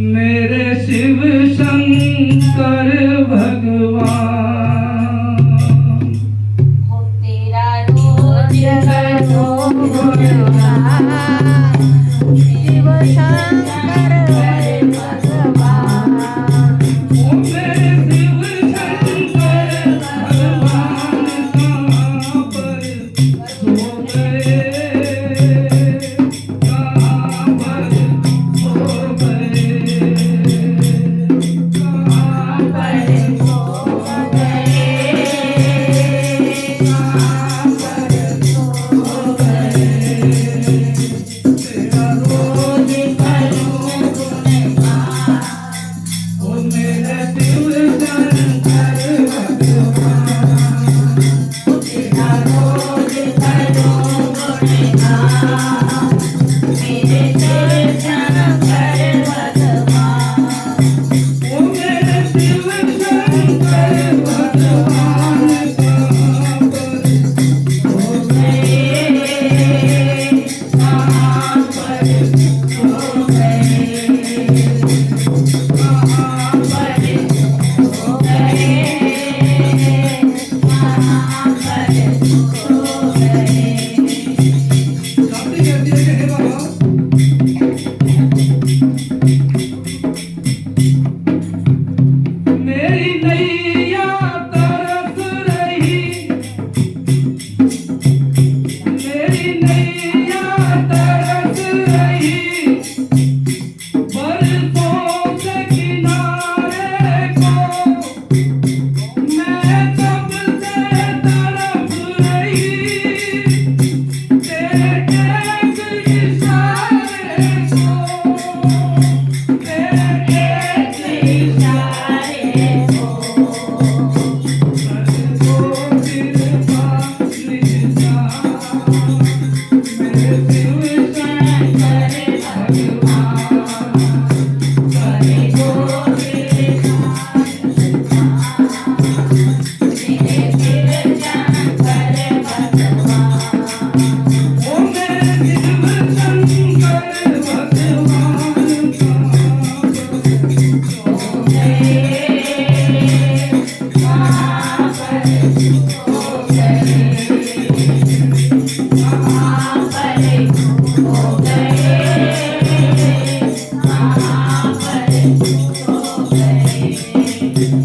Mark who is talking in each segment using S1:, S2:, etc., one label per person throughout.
S1: मेरे शिव शंकर भगवान
S2: हो तेरा रोज करो गुणगान शिव शंकर भगवान।
S1: ओ मेरे शिव शंकर भगवान कहाँ पर सो गए, कहाँ पर सो गए, कहाँ पर
S2: सो गए, कहाँ पर सो गए।
S1: तेरा रोज
S2: करूं गुणगान
S1: ओ मेरे शिव शंकर भगवान
S2: तेरा रोज करूं गुणगान मेरे शिव शंकर भगवान।
S1: ओ मेरे शिव शंकर भगवान कहाँ पर सो गए,
S2: कहाँ पर सो गए, कहाँ पर सो गए, कहाँ पर सो गए।
S1: शादी कहती है कि हे बाबा मेरी नैया तरस रही, मेरी नैया तरस रही, बरसों से किनारे को मैं कब से तड़प रही, तेरे एक इशारे को, तेरे एक
S2: इशारे को करे गो मेरे शिव शंकर भगवान। सो गए, कहाँ पर सो गए, कहाँ पर सो गए, कहाँ पर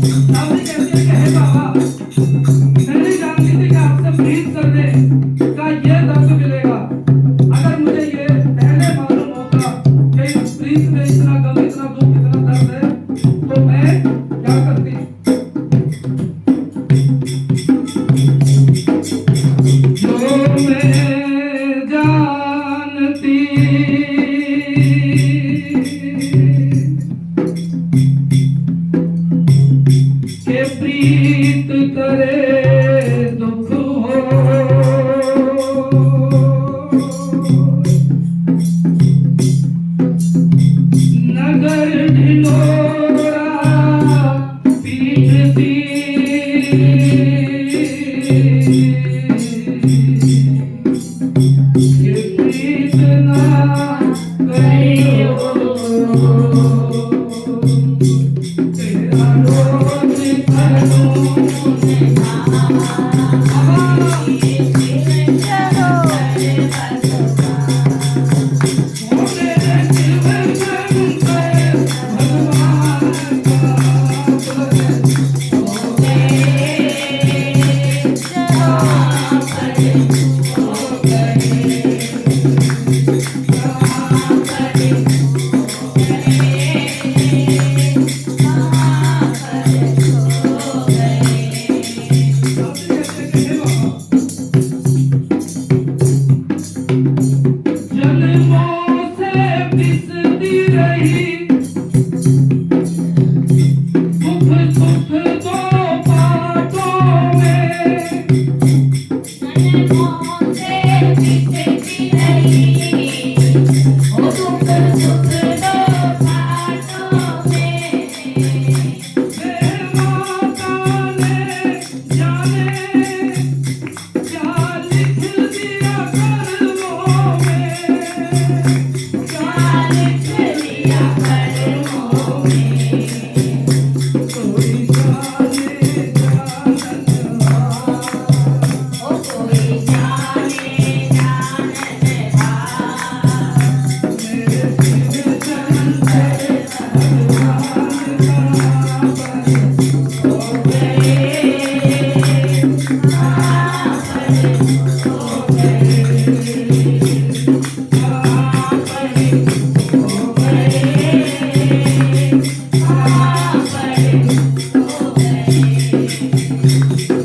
S2: सो गए।
S1: तो मैं क्या करती, जो मैं जानती के प्रीत करे दुख हो, नगर ढिंढोरा पीटती,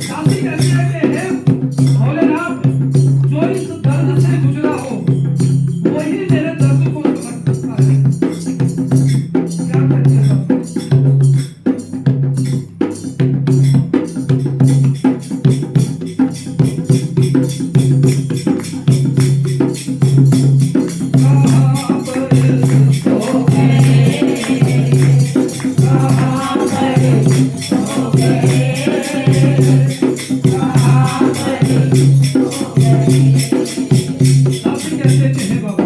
S1: दासी कहती है कि हे भोलेनाथ, जो इस दर्द से गुजरा हो वही मेरे दर्द को समझ सकता है। क्या कहती है दासी? कहाँ पर सो दासी कहते थे हे बाबा,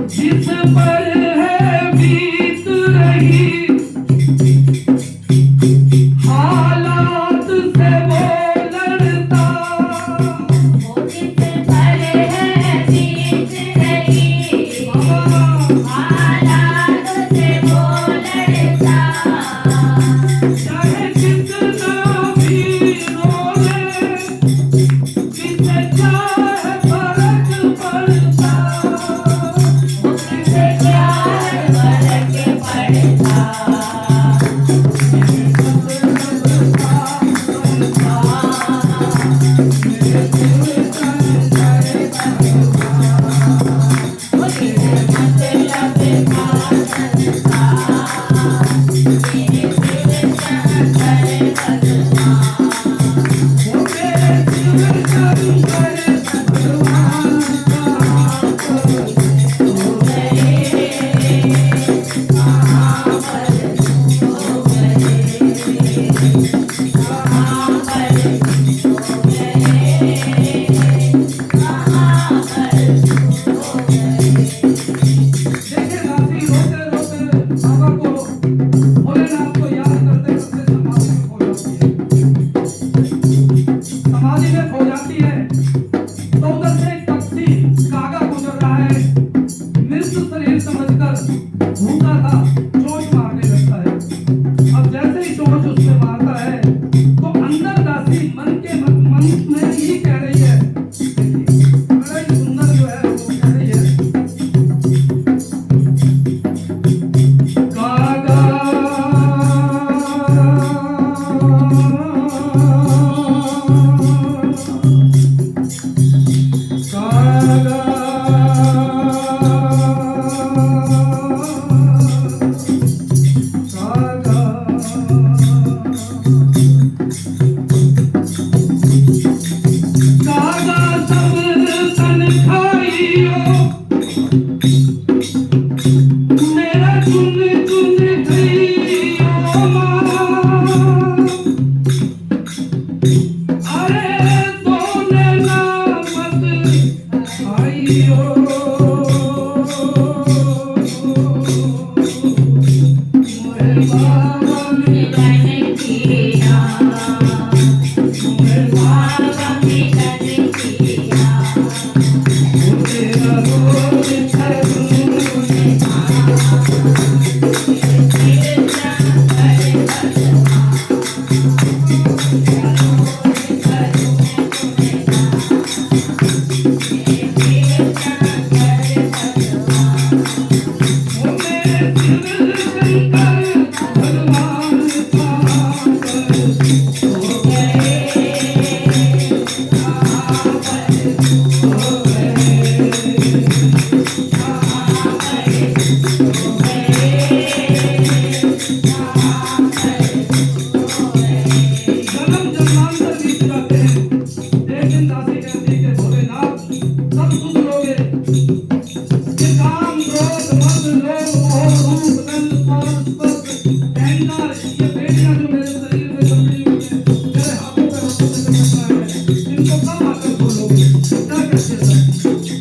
S1: जिस पर है बीत रही हालात से वो लड़ता, चाहे कितना भी रोले किसे चाहे फर्क पड़ता, वो मेरे जीवन का करे भगवान कहाँ पर देखिए दासी रोते रोते बाबा को भोलेनाथ को याद करते करते समाधि में खो जाती है। तो उधर से एक पक्षी कागा गुजर रहा है, मृत शरीर समझकर भूखा था, चोंच मारने लगता है। अब जैसे ही चोंच उससे मारता है तो अंदर दासी मन में ही कह रही है, बड़ा ही सुंदर जो है वो कह रही है, कागा कागा कागा सब तन खाइयो मेरा चुन चुन गइयो माँ, अरे तोने ना मत खाइयो मोहे बाबा ने मोहे बाबा तेरा रोज जन्म जन्मांतर बीत जाते हैं। एक दिन दासी कहती है